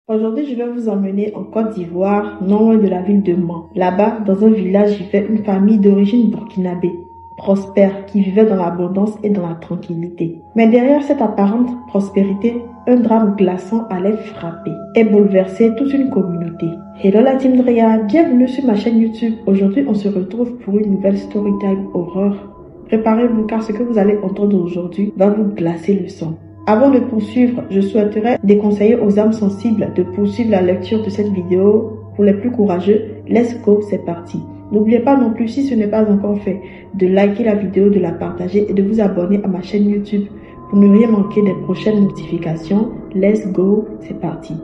Aujourd'hui, je vais vous emmener en Côte d'Ivoire, non loin de la ville de Mans. Là-bas, dans un village, vivait une famille d'origine burkinabé, prospère, qui vivait dans l'abondance et dans la tranquillité. Mais derrière cette apparente prospérité, un drame glaçant allait frapper et bouleverser toute une communauté. Hello la team Drea, bienvenue sur ma chaîne YouTube. Aujourd'hui, on se retrouve pour une nouvelle Storytime Horreur. Préparez-vous car ce que vous allez entendre aujourd'hui va vous glacer le sang. Avant de poursuivre, je souhaiterais déconseiller aux âmes sensibles de poursuivre la lecture de cette vidéo. Pour les plus courageux, let's go, c'est parti. N'oubliez pas non plus, si ce n'est pas encore fait, de liker la vidéo, de la partager et de vous abonner à ma chaîne YouTube pour ne rien manquer des prochaines notifications. Let's go, c'est parti.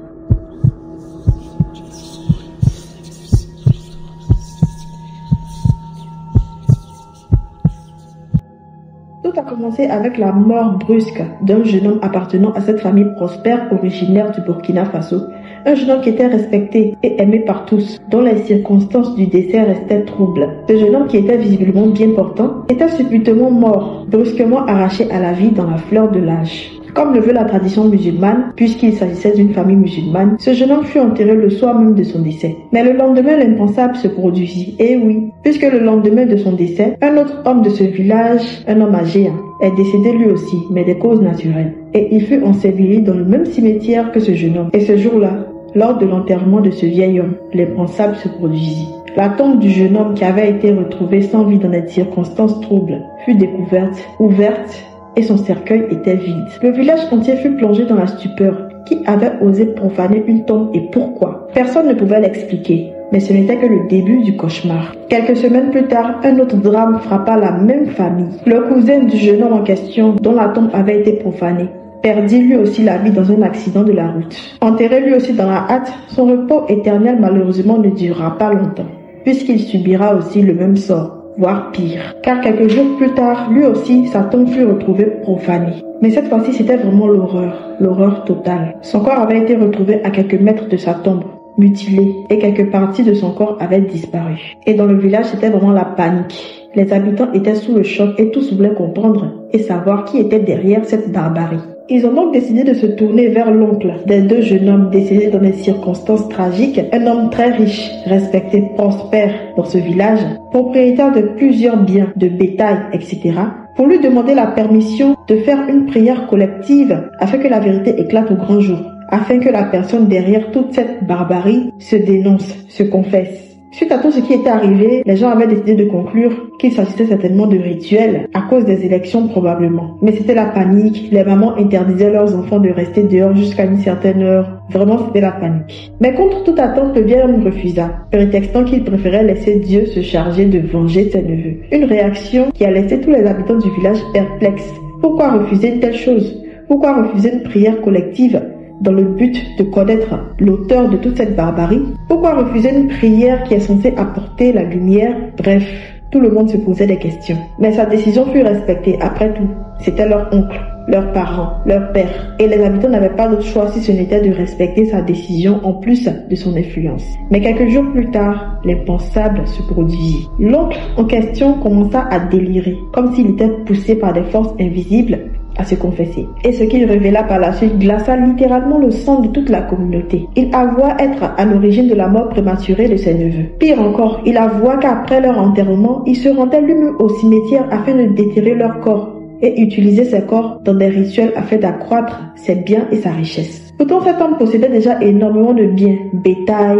Tout a commencé avec la mort brusque d'un jeune homme appartenant à cette famille prospère originaire du Burkina Faso. Un jeune homme qui était respecté et aimé par tous, dont les circonstances du décès restaient troubles. Ce jeune homme qui était visiblement bien portant était subitement mort, brusquement arraché à la vie dans la fleur de l'âge. Comme le veut la tradition musulmane, puisqu'il s'agissait d'une famille musulmane, ce jeune homme fut enterré le soir même de son décès. Mais le lendemain, l'impensable se produisit. Et oui, puisque le lendemain de son décès, un autre homme de ce village, un homme âgé, est décédé lui aussi, mais des causes naturelles. Et il fut enseveli dans le même cimetière que ce jeune homme. Et ce jour-là, lors de l'enterrement de ce vieil homme, l'impensable se produisit. La tombe du jeune homme qui avait été retrouvé sans vie dans des circonstances troubles fut découverte, ouverte, et son cercueil était vide. Le village entier fut plongé dans la stupeur. Qui avait osé profaner une tombe et pourquoi? Personne ne pouvait l'expliquer. Mais ce n'était que le début du cauchemar. Quelques semaines plus tard, un autre drame frappa la même famille. Le cousin du jeune homme en question, dont la tombe avait été profanée, perdit lui aussi la vie dans un accident de la route. Enterré lui aussi dans la hâte, son repos éternel malheureusement ne durera pas longtemps, puisqu'il subira aussi le même sort, voire pire. Car quelques jours plus tard, lui aussi, sa tombe fut retrouvée profanée. Mais cette fois-ci, c'était vraiment l'horreur totale. Son corps avait été retrouvé à quelques mètres de sa tombe, mutilé, et quelques parties de son corps avaient disparu. Et dans le village, c'était vraiment la panique. Les habitants étaient sous le choc et tous voulaient comprendre et savoir qui était derrière cette barbarie. Ils ont donc décidé de se tourner vers l'oncle des deux jeunes hommes décédés dans des circonstances tragiques, un homme très riche, respecté, prospère dans ce village, propriétaire de plusieurs biens, de bétail, etc., pour lui demander la permission de faire une prière collective afin que la vérité éclate au grand jour, afin que la personne derrière toute cette barbarie se dénonce, se confesse. Suite à tout ce qui était arrivé, les gens avaient décidé de conclure qu'il s'agissait certainement de rituels, à cause des élections probablement. Mais c'était la panique, les mamans interdisaient leurs enfants de rester dehors jusqu'à une certaine heure. Vraiment, c'était la panique. Mais contre toute attente, le vieil homme refusa, prétextant qu'il préférait laisser Dieu se charger de venger ses neveux. Une réaction qui a laissé tous les habitants du village perplexes. Pourquoi refuser une telle chose? Pourquoi refuser une prière collective dans le but de connaître l'auteur de toute cette barbarie? Pourquoi refuser une prière qui est censée apporter la lumière? Bref, tout le monde se posait des questions. Mais sa décision fut respectée. Après tout, c'était leur oncle, leurs parents, leur père. Et les habitants n'avaient pas d'autre choix si ce n'était de respecter sa décision en plus de son influence. Mais quelques jours plus tard, l'impensable se produisit. L'oncle en question commença à délirer, comme s'il était poussé par des forces invisibles à se confesser. Et ce qu'il révéla par la suite glaça littéralement le sang de toute la communauté. Il avoua être à l'origine de la mort prématurée de ses neveux. Pire encore, il avoua qu'après leur enterrement, il se rendait lui-même au cimetière afin de déterrer leur corps et utiliser ses corps dans des rituels afin d'accroître ses biens et sa richesse. Pourtant, cet homme possédait déjà énormément de biens, bétail,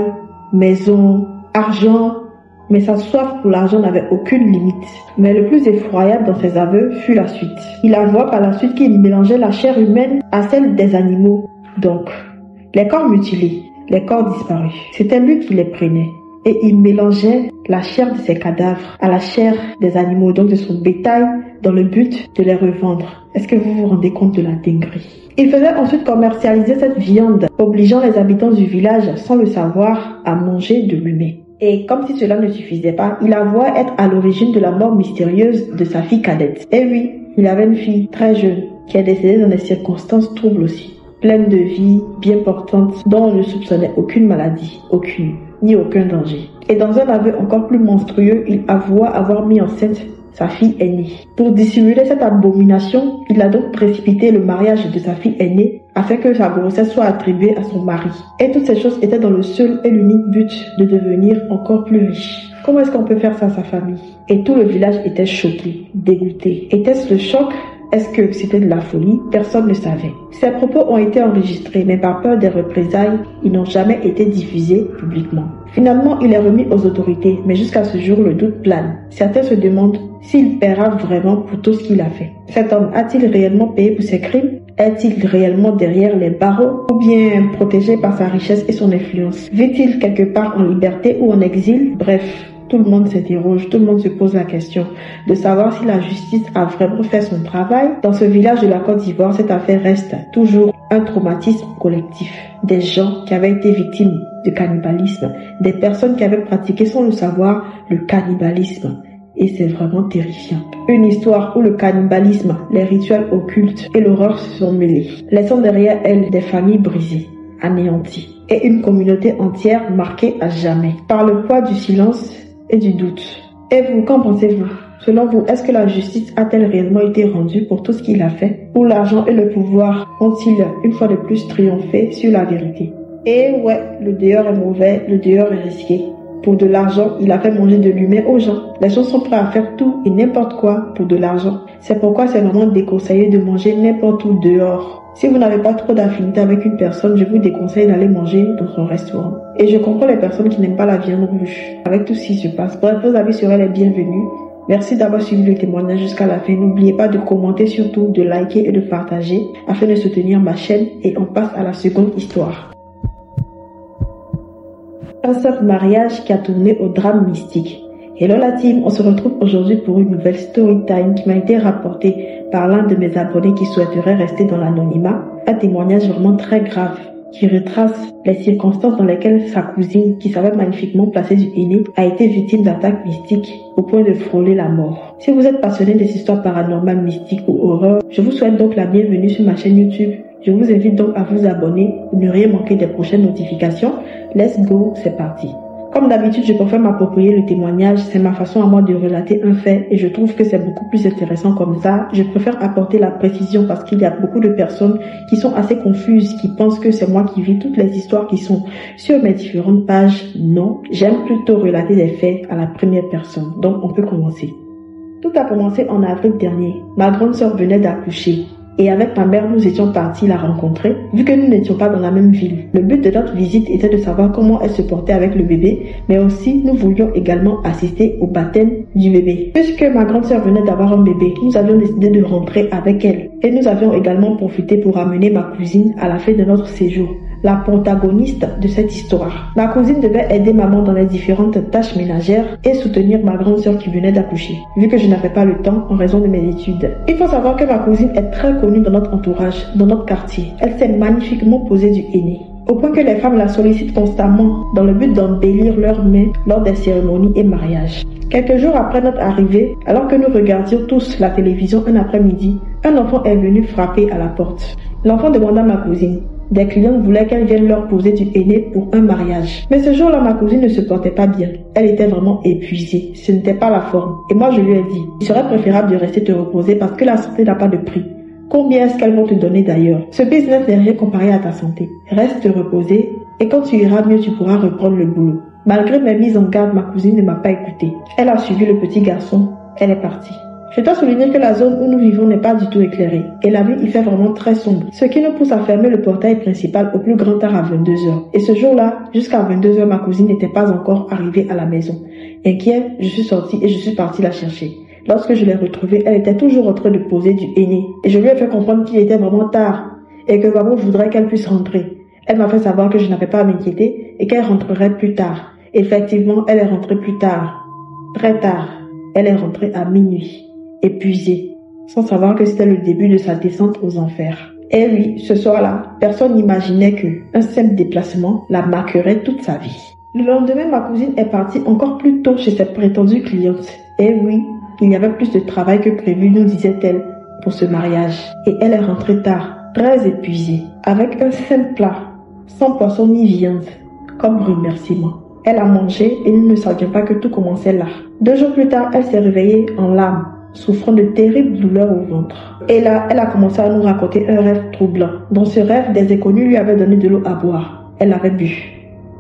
maisons, argent, mais sa soif pour l'argent n'avait aucune limite. Mais le plus effroyable dans ses aveux fut la suite. Il avoua par la suite qu'il mélangeait la chair humaine à celle des animaux. Donc, les corps mutilés, les corps disparus, c'était lui qui les prenait. Et il mélangeait la chair de ses cadavres à la chair des animaux, donc de son bétail, dans le but de les revendre. Est-ce que vous vous rendez compte de la dinguerie? Il faisait ensuite commercialiser cette viande, obligeant les habitants du village, sans le savoir, à manger de l'humain. Et comme si cela ne suffisait pas, il avoua être à l'origine de la mort mystérieuse de sa fille cadette. Et oui, il avait une fille très jeune qui est décédée dans des circonstances troubles aussi, pleine de vie, bien portante, dont on ne soupçonnait aucune maladie, ni aucun danger. Et dans un aveu encore plus monstrueux, il avoua avoir mis enceinte sa fille aînée. Pour dissimuler cette abomination, il a donc précipité le mariage de sa fille aînée afin que sa grossesse soit attribuée à son mari. Et toutes ces choses étaient dans le seul et l'unique but de devenir encore plus riche. Comment est-ce qu'on peut faire ça à sa famille? Et tout le village était choqué, dégoûté. Était-ce le choc? Est-ce que c'était de la folie? Personne ne savait. Ces propos ont été enregistrés, mais par peur des représailles, ils n'ont jamais été diffusés publiquement. Finalement, il est remis aux autorités, mais jusqu'à ce jour, le doute plane. Certains se demandent s'il paiera vraiment pour tout ce qu'il a fait. Cet homme a-t-il réellement payé pour ses crimes? Est-il réellement derrière les barreaux ou bien protégé par sa richesse et son influence? Vit-il quelque part en liberté ou en exil? Bref, tout le monde s'interroge, tout le monde se pose la question de savoir si la justice a vraiment fait son travail. Dans ce village de la Côte d'Ivoire, cette affaire reste toujours un traumatisme collectif. Des gens qui avaient été victimes de cannibalisme, des personnes qui avaient pratiqué sans le savoir le cannibalisme. Et c'est vraiment terrifiant. Une histoire où le cannibalisme, les rituels occultes et l'horreur se sont mêlés, laissant derrière elles des familles brisées, anéanties, et une communauté entière marquée à jamais par le poids du silence et du doute. Et vous, qu'en pensez-vous? Selon vous, est-ce que la justice a-t-elle réellement été rendue pour tout ce qu'il a fait? Ou l'argent et le pouvoir ont-ils une fois de plus triomphé sur la vérité? Et ouais, le dehors est mauvais, le dehors est risqué. Pour de l'argent, il a fait manger de l'humain aux gens. Les gens sont prêts à faire tout et n'importe quoi pour de l'argent. C'est pourquoi c'est vraiment déconseillé de manger n'importe où dehors. Si vous n'avez pas trop d'affinité avec une personne, je vous déconseille d'aller manger dans son restaurant. Et je comprends les personnes qui n'aiment pas la viande rouge. Avec tout ce qui se passe, bref, vos avis seraient les bienvenus. Merci d'avoir suivi le témoignage jusqu'à la fin. N'oubliez pas de commenter, surtout de liker et de partager afin de soutenir ma chaîne. Et on passe à la seconde histoire. Un simple mariage qui a tourné au drame mystique. Hello la team, on se retrouve aujourd'hui pour une nouvelle story time qui m'a été rapportée par l'un de mes abonnés qui souhaiterait rester dans l'anonymat. Un témoignage vraiment très grave qui retrace les circonstances dans lesquelles sa cousine, qui savait magnifiquement placer du henné, a été victime d'attaques mystiques au point de frôler la mort. Si vous êtes passionné des histoires paranormales, mystiques ou horreurs, je vous souhaite donc la bienvenue sur ma chaîne YouTube. Je vous invite donc à vous abonner pour ne rien manquer des prochaines notifications. Let's go, c'est parti. Comme d'habitude, je préfère m'approprier le témoignage. C'est ma façon à moi de relater un fait et je trouve que c'est beaucoup plus intéressant comme ça. Je préfère apporter la précision parce qu'il y a beaucoup de personnes qui sont assez confuses, qui pensent que c'est moi qui vis toutes les histoires qui sont sur mes différentes pages. Non, j'aime plutôt relater les faits à la première personne. Donc, on peut commencer. Tout a commencé en avril dernier. Ma grande sœur venait d'accoucher. Et avec ma mère, nous étions partis la rencontrer, vu que nous n'étions pas dans la même ville. Le but de notre visite était de savoir comment elle se portait avec le bébé, mais aussi nous voulions également assister au baptême du bébé. Puisque ma grande sœur venait d'avoir un bébé, nous avions décidé de rentrer avec elle. Et nous avions également profité pour amener ma cousine à la fin de notre séjour, la protagoniste de cette histoire. Ma cousine devait aider maman dans les différentes tâches ménagères et soutenir ma grande sœur qui venait d'accoucher, vu que je n'avais pas le temps en raison de mes études. Il faut savoir que ma cousine est très connue dans notre entourage, dans notre quartier. Elle sait magnifiquement poser du henné, au point que les femmes la sollicitent constamment dans le but d'embellir leurs mains lors des cérémonies et mariages. Quelques jours après notre arrivée, alors que nous regardions tous la télévision un après-midi, un enfant est venu frapper à la porte. L'enfant demanda à ma cousine. Des clients voulaient qu'elle vienne leur poser du henné pour un mariage. Mais ce jour-là, ma cousine ne se portait pas bien. Elle était vraiment épuisée. Ce n'était pas la forme. Et moi, je lui ai dit, il serait préférable de rester te reposer parce que la santé n'a pas de prix. Combien est-ce qu'elles vont te donner d'ailleurs? Ce business n'est rien comparé à ta santé. Reste te reposer et quand tu iras mieux, tu pourras reprendre le boulot. Malgré mes mises en garde, ma cousine ne m'a pas écoutée. Elle a suivi le petit garçon. Elle est partie. Je dois souligner que la zone où nous vivons n'est pas du tout éclairée et la nuit il fait vraiment très sombre, ce qui nous pousse à fermer le portail principal au plus grand tard à 22h. Et ce jour-là, jusqu'à 22h, ma cousine n'était pas encore arrivée à la maison. Inquiet, je suis sortie et je suis partie la chercher. Lorsque je l'ai retrouvée, elle était toujours en train de poser du henné et je lui ai fait comprendre qu'il était vraiment tard et que maman voudrait qu'elle puisse rentrer. Elle m'a fait savoir que je n'avais pas à m'inquiéter et qu'elle rentrerait plus tard. Effectivement, elle est rentrée plus tard. Très tard. Elle est rentrée à minuit. Épuisée, sans savoir que c'était le début de sa descente aux enfers. Et oui, ce soir-là, personne n'imaginait qu'un simple déplacement la marquerait toute sa vie. Le lendemain, ma cousine est partie encore plus tôt chez ses prétendues clientes. Et oui, il y avait plus de travail que prévu, nous disait-elle, pour ce mariage. Et elle est rentrée tard, très épuisée, avec un simple plat, sans poisson ni viande, comme remerciement. Elle a mangé et nous ne savions pas que tout commençait là. 2 jours plus tard, elle s'est réveillée en larmes. souffrant de terribles douleurs au ventre. Et là, elle a commencé à nous raconter un rêve troublant. Dans ce rêve, des inconnus lui avaient donné de l'eau à boire. Elle avait bu.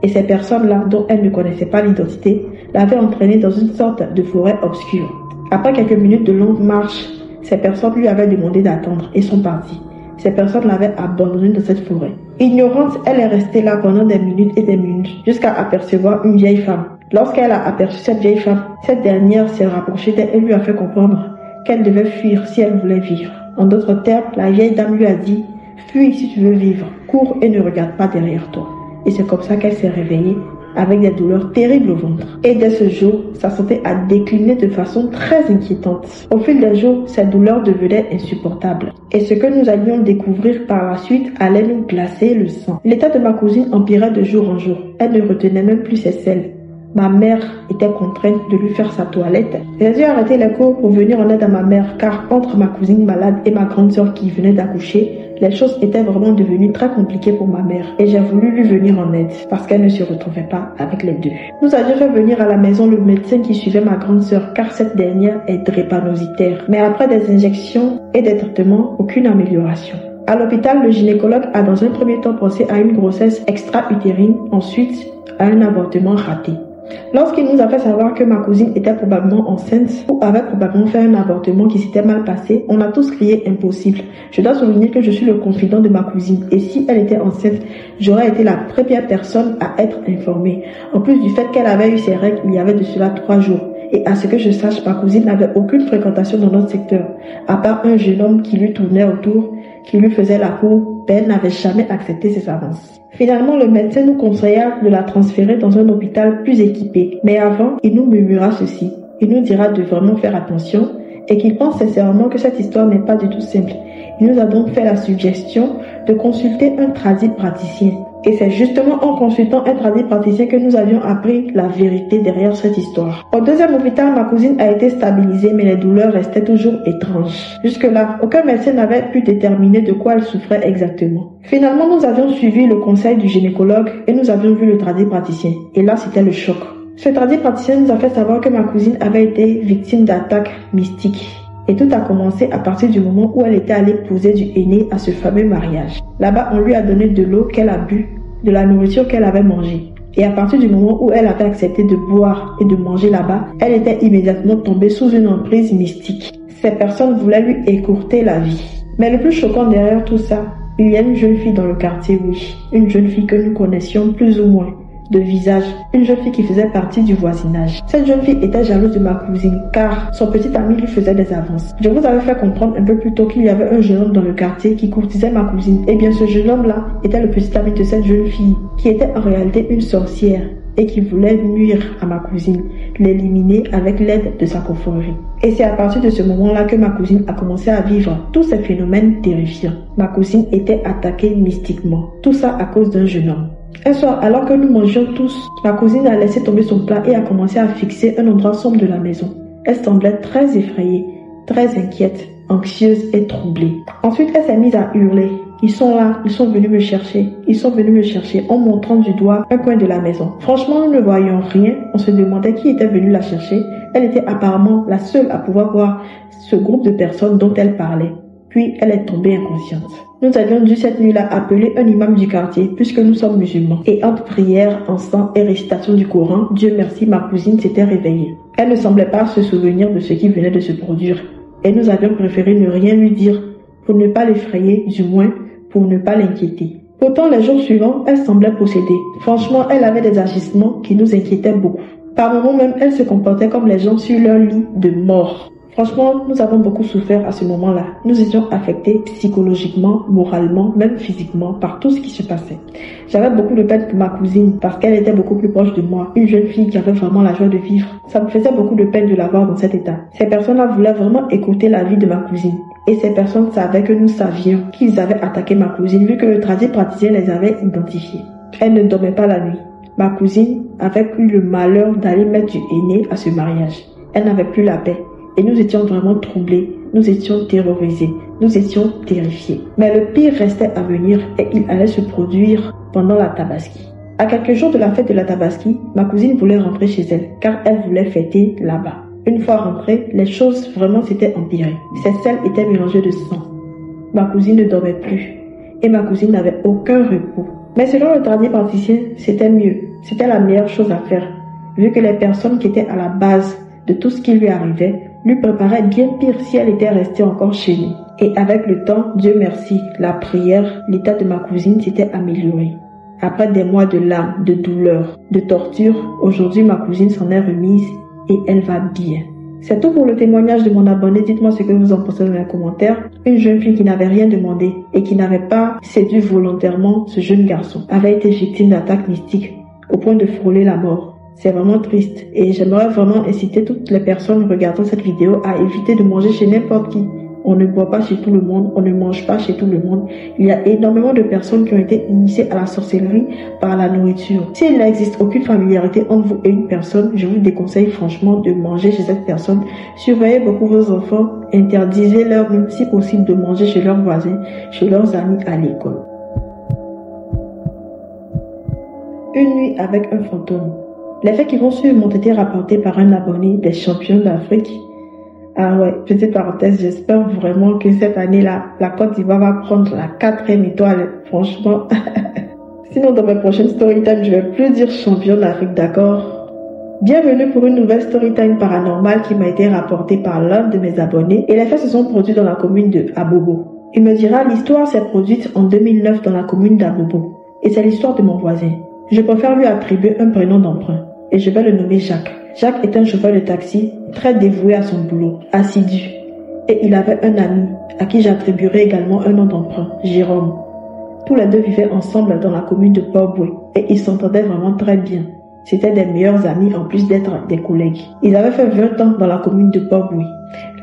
Et ces personnes-là, dont elle ne connaissait pas l'identité, l'avaient entraînée dans une sorte de forêt obscure. Après quelques minutes de longue marche, ces personnes lui avaient demandé d'attendre et sont parties. Ces personnes l'avaient abandonnée dans cette forêt. Ignorante, elle est restée là pendant des minutes et des minutes, jusqu'à apercevoir une vieille femme. Lorsqu'elle a aperçu cette vieille femme, cette dernière s'est rapprochée d'elle et lui a fait comprendre qu'elle devait fuir si elle voulait vivre. En d'autres termes, la vieille dame lui a dit « Fuis si tu veux vivre, cours et ne regarde pas derrière toi ». Et c'est comme ça qu'elle s'est réveillée avec des douleurs terribles au ventre. Et dès ce jour, sa santé a décliné de façon très inquiétante. Au fil des jours, ces douleurs devenaient insupportables. Et ce que nous allions découvrir par la suite allait nous glacer le sang. L'état de ma cousine empirait de jour en jour. Elle ne retenait même plus ses selles. Ma mère était contrainte de lui faire sa toilette. J'ai dû arrêter les cours pour venir en aide à ma mère, car entre ma cousine malade et ma grande sœur qui venait d'accoucher, les choses étaient vraiment devenues très compliquées pour ma mère. Et j'ai voulu lui venir en aide, parce qu'elle ne se retrouvait pas avec les deux. Nous avions fait venir à la maison le médecin qui suivait ma grande sœur, car cette dernière est drépanocytaire. Mais après des injections et des traitements, aucune amélioration. À l'hôpital, le gynécologue a dans un premier temps pensé à une grossesse extra-utérine, ensuite à un avortement raté. Lorsqu'il nous a fait savoir que ma cousine était probablement enceinte ou avait probablement fait un avortement qui s'était mal passé, on a tous crié impossible. Je dois souligner que je suis le confident de ma cousine et si elle était enceinte, j'aurais été la première personne à être informée. En plus du fait qu'elle avait eu ses règles il y avait de cela 3 jours. Et à ce que je sache, ma cousine n'avait aucune fréquentation dans notre secteur, à part un jeune homme qui lui tournait autour, qui lui faisait la cour, mais elle n'avait jamais accepté ses avances. Finalement, le médecin nous conseilla de la transférer dans un hôpital plus équipé. Mais avant, il nous murmura ceci. Il nous dira de vraiment faire attention et qu'il pense sincèrement que cette histoire n'est pas du tout simple. Il nous a donc fait la suggestion de consulter un praticien. Et c'est justement en consultant un praticien que nous avions appris la vérité derrière cette histoire. Au deuxième hôpital, ma cousine a été stabilisée, mais les douleurs restaient toujours étranges. Jusque-là, aucun médecin n'avait pu déterminer de quoi elle souffrait exactement. Finalement, nous avions suivi le conseil du gynécologue et nous avions vu le praticien. Et là, c'était le choc. Ce praticien nous a fait savoir que ma cousine avait été victime d'attaques mystiques. Et tout a commencé à partir du moment où elle était allée poser du henné à ce fameux mariage. Là-bas, on lui a donné de l'eau qu'elle a bu, de la nourriture qu'elle avait mangée. Et à partir du moment où elle avait accepté de boire et de manger là-bas, elle était immédiatement tombée sous une emprise mystique. Ces personnes voulaient lui écourter la vie. Mais le plus choquant derrière tout ça, il y a une jeune fille dans le quartier, oui. Une jeune fille que nous connaissions plus ou moins de visage, une jeune fille qui faisait partie du voisinage. Cette jeune fille était jalouse de ma cousine car son petit ami lui faisait des avances. Je vous avais fait comprendre un peu plus tôt qu'il y avait un jeune homme dans le quartier qui courtisait ma cousine. Et bien ce jeune homme-là était le petit ami de cette jeune fille qui était en réalité une sorcière et qui voulait nuire à ma cousine, l'éliminer avec l'aide de sa confrérie. Et c'est à partir de ce moment-là que ma cousine a commencé à vivre tous ces phénomènes terrifiants. Ma cousine était attaquée mystiquement. Tout ça à cause d'un jeune homme. Un soir, alors que nous mangions tous, ma cousine a laissé tomber son plat et a commencé à fixer un endroit sombre de la maison. Elle semblait très effrayée, très inquiète, anxieuse et troublée. Ensuite, elle s'est mise à hurler. Ils sont là, ils sont venus me chercher. Ils sont venus me chercher en montrant du doigt un coin de la maison. Franchement, nous ne voyions rien. On se demandait qui était venu la chercher. Elle était apparemment la seule à pouvoir voir ce groupe de personnes dont elle parlait. Puis, elle est tombée inconsciente. Nous avions dû cette nuit-là appeler un imam du quartier puisque nous sommes musulmans. Et entre prière, encens et récitation du Coran, Dieu merci, ma cousine s'était réveillée. Elle ne semblait pas se souvenir de ce qui venait de se produire. Et nous avions préféré ne rien lui dire pour ne pas l'effrayer, du moins pour ne pas l'inquiéter. Pourtant, les jours suivants, elle semblait possédée. Franchement, elle avait des agissements qui nous inquiétaient beaucoup. Par moments même, elle se comportait comme les gens sur leur lit de mort. Franchement, nous avons beaucoup souffert à ce moment-là. Nous étions affectés psychologiquement, moralement, même physiquement par tout ce qui se passait. J'avais beaucoup de peine pour ma cousine parce qu'elle était beaucoup plus proche de moi. Une jeune fille qui avait vraiment la joie de vivre. Ça me faisait beaucoup de peine de la voir dans cet état. Ces personnes-là voulaient vraiment écouter la vie de ma cousine. Et ces personnes savaient que nous savions qu'ils avaient attaqué ma cousine vu que le praticien les avait identifiés. Elle ne dormait pas la nuit. Ma cousine avait eu le malheur d'aller mettre du henné à ce mariage. Elle n'avait plus la paix. Et nous étions vraiment troublés, nous étions terrorisés, nous étions terrifiés. Mais le pire restait à venir et il allait se produire pendant la Tabaski. À quelques jours de la fête de la Tabaski, ma cousine voulait rentrer chez elle car elle voulait fêter là-bas. Une fois rentrée, les choses vraiment s'étaient empirées. Ses selles étaient mélangées de sang. Ma cousine ne dormait plus et ma cousine n'avait aucun repos. Mais selon le tradipraticien, c'était mieux. C'était la meilleure chose à faire, vu que les personnes qui étaient à la base de tout ce qui lui arrivait lui préparaient bien pire si elle était restée encore chez lui. Et avec le temps, Dieu merci, la prière, l'état de ma cousine s'était amélioré. Après des mois de larmes, de douleurs, de tortures, aujourd'hui ma cousine s'en est remise et elle va bien. C'est tout pour le témoignage de mon abonné. Dites-moi ce que vous en pensez dans les commentaires. Une jeune fille qui n'avait rien demandé et qui n'avait pas séduit volontairement ce jeune garçon avait été victime d'attaques mystiques au point de frôler la mort. C'est vraiment triste et j'aimerais vraiment inciter toutes les personnes regardant cette vidéo à éviter de manger chez n'importe qui. On ne boit pas chez tout le monde, on ne mange pas chez tout le monde. Il y a énormément de personnes qui ont été initiées à la sorcellerie par la nourriture. S'il n'existe aucune familiarité entre vous et une personne, je vous déconseille franchement de manger chez cette personne. Surveillez beaucoup vos enfants, interdisez-leur même si possible de manger chez leurs voisins, chez leurs amis à l'école. Une nuit avec un fantôme. Les faits qui vont suivre m'ont été rapportés par un abonné des champions d'Afrique. Ah ouais, petite parenthèse, j'espère vraiment que cette année-là, la Côte d'Ivoire va prendre la 4e étoile, franchement. Sinon, dans mes prochaines storytime, je vais plus dire champion d'Afrique, d'accord? Bienvenue pour une nouvelle storytime paranormale qui m'a été rapportée par l'un de mes abonnés et les faits se sont produits dans la commune de Abobo. Il me dira, l'histoire s'est produite en 2009 dans la commune d'Abobo et c'est l'histoire de mon voisin. Je préfère lui attribuer un prénom d'emprunt et je vais le nommer Jacques. Jacques est un chauffeur de taxi très dévoué à son boulot, assidu. Et il avait un ami à qui j'attribuerai également un nom d'emprunt, Jérôme. Tous les deux vivaient ensemble dans la commune de Port-Boué et ils s'entendaient vraiment très bien. C'étaient des meilleurs amis en plus d'être des collègues. Ils avaient fait 20 ans dans la commune de Port-Boué.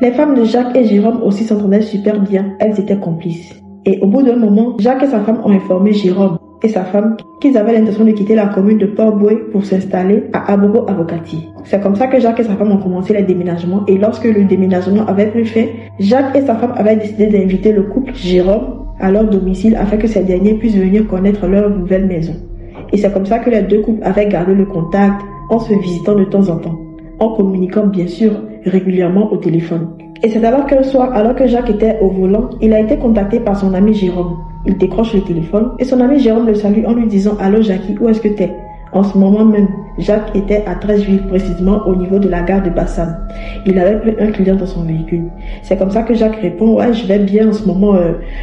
Les femmes de Jacques et Jérôme aussi s'entendaient super bien, elles étaient complices. Et au bout d'un moment, Jacques et sa femme ont informé Jérôme et sa femme qu'ils avaient l'intention de quitter la commune de Port-Boué pour s'installer à Abobo Avocati. C'est comme ça que Jacques et sa femme ont commencé les déménagements et lorsque le déménagement avait pris fin, Jacques et sa femme avaient décidé d'inviter le couple Jérôme à leur domicile afin que ces derniers puissent venir connaître leur nouvelle maison. Et c'est comme ça que les deux couples avaient gardé le contact en se visitant de temps en temps, en communiquant bien sûr régulièrement au téléphone. Et c'est alors qu'un soir, alors que Jacques était au volant, il a été contacté par son ami Jérôme. Il décroche le téléphone et son ami Jérôme le salue en lui disant « Allô Jackie, où est-ce que t'es ?» En ce moment même, Jacques était à Treichville, précisément au niveau de la gare de Bassam. Il avait pris un client dans son véhicule. C'est comme ça que Jacques répond « Ouais, je vais bien en ce moment,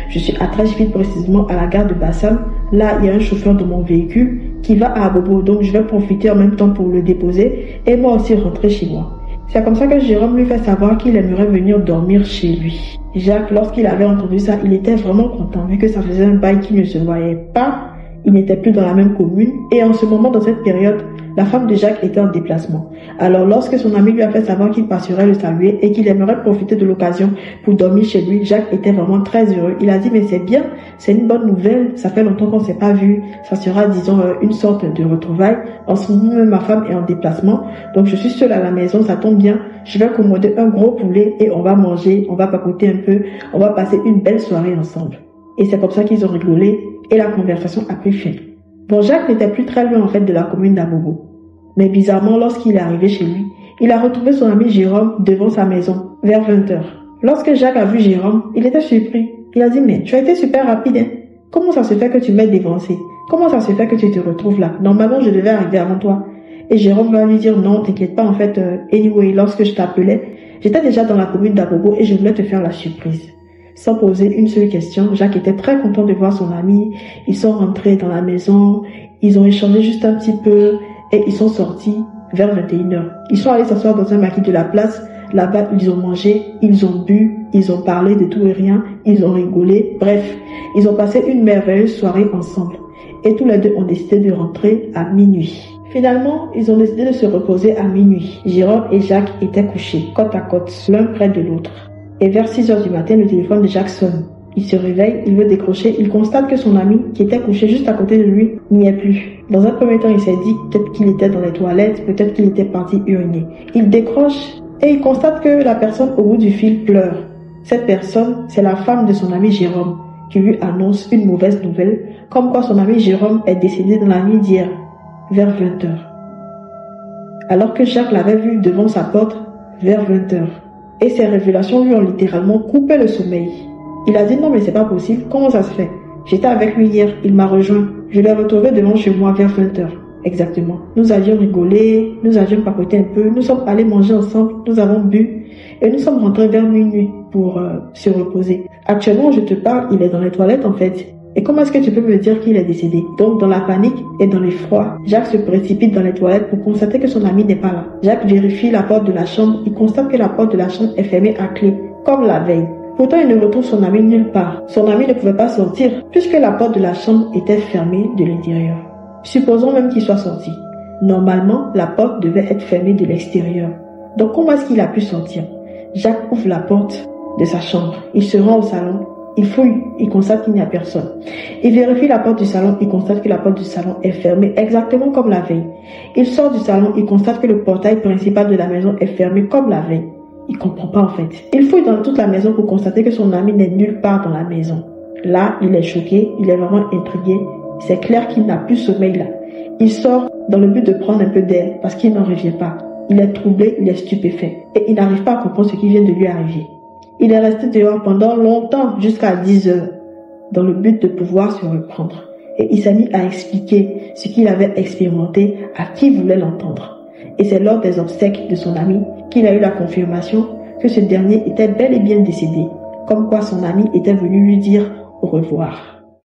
je suis à Treichville, précisément à la gare de Bassam. Là, il y a un chauffeur de mon véhicule qui va à Abobo, donc je vais profiter en même temps pour le déposer et moi aussi rentrer chez moi. » C'est comme ça que Jérôme lui fait savoir qu'il aimerait venir dormir chez lui. Jacques, lorsqu'il avait entendu ça, il était vraiment content, vu que ça faisait un bail qu'il ne se voyait pas. Il n'était plus dans la même commune et en ce moment, dans cette période, la femme de Jacques était en déplacement. Alors lorsque son ami lui a fait savoir qu'il passerait le saluer et qu'il aimerait profiter de l'occasion pour dormir chez lui, Jacques était vraiment très heureux. Il a dit mais c'est bien, c'est une bonne nouvelle, ça fait longtemps qu'on ne s'est pas vu, ça sera disons une sorte de retrouvaille. En ce moment même ma femme est en déplacement, donc je suis seule à la maison, ça tombe bien, je vais commander un gros poulet et on va manger, on va papoter un peu, on va passer une belle soirée ensemble. Et c'est comme ça qu'ils ont rigolé et la conversation a pris fin. Bon, Jacques n'était plus très loin en fait de la commune d'Abobo. Mais bizarrement, lorsqu'il est arrivé chez lui, il a retrouvé son ami Jérôme devant sa maison, vers 20h. Lorsque Jacques a vu Jérôme, il était surpris. Il a dit, mais tu as été super rapide, hein? Comment ça se fait que tu m'aies dévancé? Comment ça se fait que tu te retrouves là? Normalement, je devais arriver avant toi. Et Jérôme va lui dire, non, t'inquiète pas, en fait, anyway, lorsque je t'appelais, j'étais déjà dans la commune d'Abobo et je voulais te faire la surprise. Sans poser une seule question, Jacques était très content de voir son ami. Ils sont rentrés dans la maison, ils ont échangé juste un petit peu et ils sont sortis vers 21h. Ils sont allés s'asseoir dans un maquis de la place. Là-bas, ils ont mangé, ils ont bu, ils ont parlé de tout et rien, ils ont rigolé. Bref, ils ont passé une merveilleuse soirée ensemble. Et tous les deux ont décidé de rentrer à minuit. Finalement, ils ont décidé de se reposer à minuit. Jérôme et Jacques étaient couchés, côte à côte, l'un près de l'autre. Et vers 6h du matin, le téléphone de Jacques sonne. Il se réveille, il veut décrocher, il constate que son ami, qui était couché juste à côté de lui, n'y est plus. Dans un premier temps, il s'est dit peut-être qu'il était dans les toilettes, peut-être qu'il était parti uriner. Il décroche et il constate que la personne au bout du fil pleure. Cette personne, c'est la femme de son ami Jérôme, qui lui annonce une mauvaise nouvelle, comme quoi son ami Jérôme est décédé dans la nuit d'hier, vers 20h. Alors que Jacques l'avait vu devant sa porte, vers 20 heures. Et ces révélations lui ont littéralement coupé le sommeil. Il a dit non mais c'est pas possible, comment ça se fait? J'étais avec lui hier, il m'a rejoint. Je l'ai retrouvé devant chez moi vers 20 heures. Exactement. Nous avions rigolé, nous avions papoté un peu, nous sommes allés manger ensemble, nous avons bu et nous sommes rentrés vers minuit pour se reposer. Actuellement, je te parle, il est dans les toilettes en fait. Et comment est-ce que tu peux me dire qu'il est décédé? Donc, dans la panique et dans l'effroi, Jacques se précipite dans les toilettes pour constater que son ami n'est pas là. Jacques vérifie la porte de la chambre, il constate que la porte de la chambre est fermée à clé, comme la veille. Pourtant, il ne retrouve son ami nulle part. Son ami ne pouvait pas sortir puisque la porte de la chambre était fermée de l'intérieur. Supposons même qu'il soit sorti. Normalement, la porte devait être fermée de l'extérieur. Donc, comment est-ce qu'il a pu sortir? Jacques ouvre la porte de sa chambre. Il se rend au salon. Il fouille. Il constate qu'il n'y a personne. Il vérifie la porte du salon. Il constate que la porte du salon est fermée exactement comme la veille. Il sort du salon. Il constate que le portail principal de la maison est fermé comme la veille. Il comprend pas en fait. Il fouille dans toute la maison pour constater que son ami n'est nulle part dans la maison. Là, il est choqué. Il est vraiment intrigué. C'est clair qu'il n'a plus sommeil là. Il sort dans le but de prendre un peu d'air parce qu'il n'en revient pas. Il est troublé, il est stupéfait et il n'arrive pas à comprendre ce qui vient de lui arriver. Il est resté dehors pendant longtemps, jusqu'à 10 heures, dans le but de pouvoir se reprendre. Et il s'est mis à expliquer ce qu'il avait expérimenté à qui voulait l'entendre. Et c'est lors des obsèques de son ami qu'il a eu la confirmation que ce dernier était bel et bien décédé, comme quoi son ami était venu lui dire au revoir.